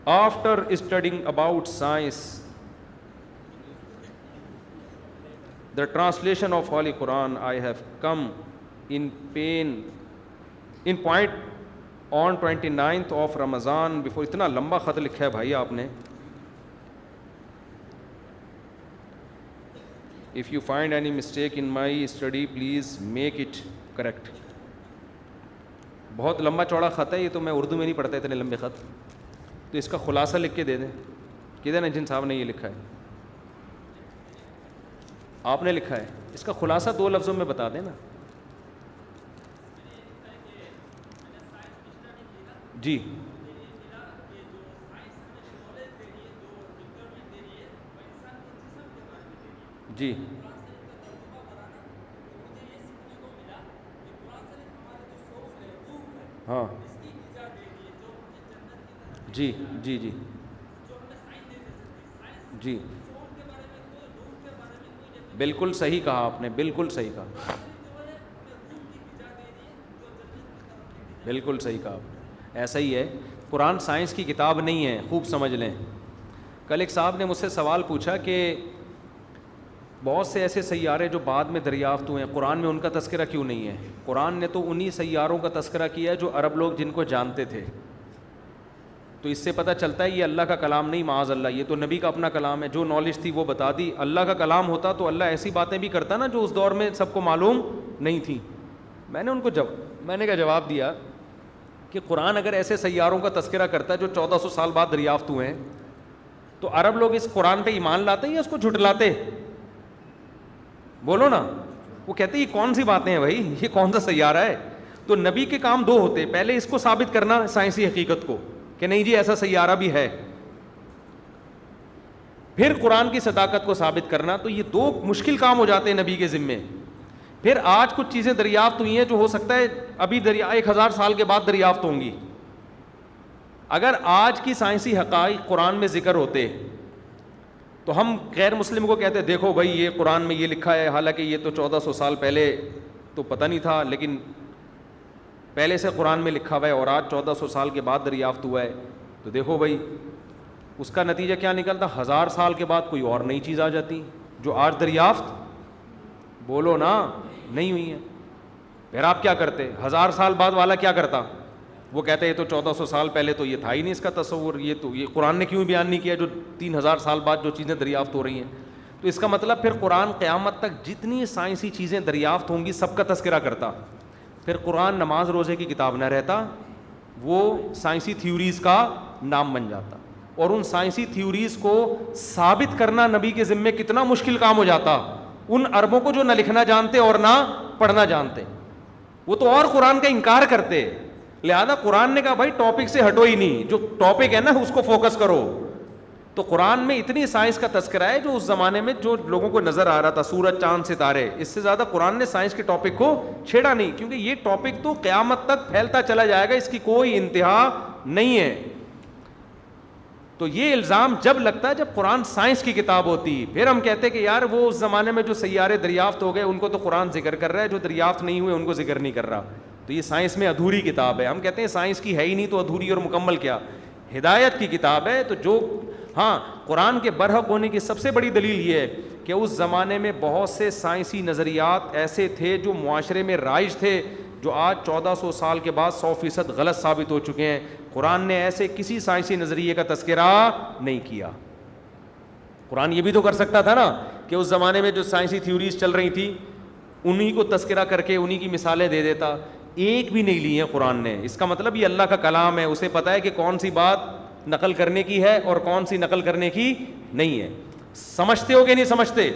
After studying about science, the translation of Holy Quran, I have come in point on 29th of Ramadan before. اتنا لمبا خط لکھا ہے بھائی آپ نے. If you find any mistake in my study, please make it correct. بہت لمبا چوڑا خط ہے یہ, تو میں اردو میں نہیں پڑھتا اتنے لمبے خط, تو اس کا خلاصہ لکھ کے دے دیں. کدھر ہے جن صاحب نے یہ لکھا ہے؟ آپ نے لکھا ہے. اس کا خلاصہ 2 لفظوں میں بتا دیں نا. جی جی ہاں جی جی جی جی بالکل صحیح کہا آپ نے, بالکل صحیح کہا, بالکل صحیح کہا آپ نے. ایسا ہی ہے, قرآن سائنس کی کتاب نہیں ہے, خوب سمجھ لیں. کل ایک صاحب نے مجھ سے سوال پوچھا کہ بہت سے ایسے سیارے جو بعد میں دریافت ہوئے ہیں, قرآن میں ان کا تذکرہ کیوں نہیں ہے؟ قرآن نے تو انہی سیاروں کا تذکرہ کیا ہے جو عرب لوگ جن کو جانتے تھے. تو اس سے پتہ چلتا ہے یہ اللہ کا کلام نہیں, معاذ اللہ, یہ تو نبی کا اپنا کلام ہے. جو نالج تھی وہ بتا دی. اللہ کا کلام ہوتا تو اللہ ایسی باتیں بھی کرتا نا جو اس دور میں سب کو معلوم نہیں تھی. میں نے کا جواب دیا کہ قرآن اگر ایسے سیاروں کا تذکرہ کرتا ہے جو 1400 سال بعد دریافت ہوئے ہیں, تو عرب لوگ اس قرآن پہ ایمان لاتے یا اس کو جھٹلاتے؟ بولو نا. وہ کہتے یہ کون سی باتیں ہیں بھائی, یہ کون سا سیارہ ہے؟ تو نبی کے کام 2 ہوتے, پہلے اس کو ثابت کرنا سائنسی حقیقت کو کہ نہیں جی ایسا سیارہ بھی ہے, پھر قرآن کی صداقت کو ثابت کرنا. تو یہ 2 مشکل کام ہو جاتے ہیں نبی کے ذمے. پھر آج کچھ چیزیں دریافت ہوئی ہیں جو ہو سکتا ہے ابھی 1000 سال کے بعد دریافت ہوں گی. اگر آج کی سائنسی حقائق قرآن میں ذکر ہوتے تو ہم غیر مسلم کو کہتے دیکھو بھائی یہ قرآن میں یہ لکھا ہے, حالانکہ یہ تو 1400 سال پہلے تو پتہ نہیں تھا, لیکن پہلے سے قرآن میں لکھا ہوا ہے اور آج 1400 سال کے بعد دریافت ہوا ہے. تو دیکھو بھائی اس کا نتیجہ کیا نکلتا, 1000 سال کے بعد کوئی اور نئی چیز آ جاتی جو آج دریافت, بولو نا, نہیں ہوئی ہے. پھر آپ کیا کرتے؟ 1000 سال بعد والا کیا کرتا؟ وہ کہتے ہیں یہ تو 1400 سال پہلے تو یہ تھا ہی نہیں اس کا تصور, یہ قرآن نے کیوں بیان نہیں کیا جو 3000 سال بعد جو چیزیں دریافت ہو رہی ہیں. تو اس کا مطلب پھر قرآن قیامت تک جتنی سائنسی چیزیں دریافت ہوں گی سب کا تذکرہ کرتا. پھر قرآن نماز روزے کی کتاب نہ رہتا, وہ سائنسی تھیوریز کا نام بن جاتا. اور ان سائنسی تھیوریز کو ثابت کرنا نبی کے ذمے کتنا مشکل کام ہو جاتا ان عربوں کو جو نہ لکھنا جانتے اور نہ پڑھنا جانتے. وہ تو اور قرآن کا انکار کرتے. لہذا قرآن نے کہا بھائی ٹاپک سے ہٹو ہی نہیں, جو ٹاپک ہے نا اس کو فوکس کرو. تو قرآن میں اتنی سائنس کا تذکرہ ہے جو اس زمانے میں جو لوگوں کو نظر آ رہا تھا, سورج چاند ستارے, اس سے زیادہ قرآن نے سائنس کے ٹاپک کو چھیڑا نہیں, کیونکہ یہ ٹاپک تو قیامت تک پھیلتا چلا جائے گا, اس کی کوئی انتہا نہیں ہے. تو یہ الزام جب لگتا ہے جب قرآن سائنس کی کتاب ہوتی. پھر ہم کہتے کہ یار وہ اس زمانے میں جو سیارے دریافت ہو گئے ان کو تو قرآن ذکر کر رہا ہے, جو دریافت نہیں ہوئے ان کو ذکر نہیں کر رہا. تو یہ سائنس میں ادھوری کتاب ہے. ہم کہتے ہیں سائنس کی ہے ہی نہیں تو ادھوری اور مکمل کیا, ہدایت کی کتاب ہے. تو جو ہاں قرآن کے برحق ہونے کی سب سے بڑی دلیل یہ ہے کہ اس زمانے میں بہت سے سائنسی نظریات ایسے تھے جو معاشرے میں رائج تھے, جو آج 1400 سال کے بعد 100% غلط ثابت ہو چکے ہیں. قرآن نے ایسے کسی سائنسی نظریے کا تذکرہ نہیں کیا. قرآن یہ بھی تو کر سکتا تھا نا کہ اس زمانے میں جو سائنسی تھیوریز چل رہی تھی انہی کو تذکرہ کر کے انہی کی مثالیں دے دیتا. ایک بھی نہیں لی ہیں قرآن نے. اس کا مطلب یہ اللہ کا کلام ہے, اسے پتہ ہے کہ کون سی بات نقل کرنے کی ہے اور کون سی نقل کرنے کی نہیں ہے. سمجھتے ہو کہ نہیں سمجھتے؟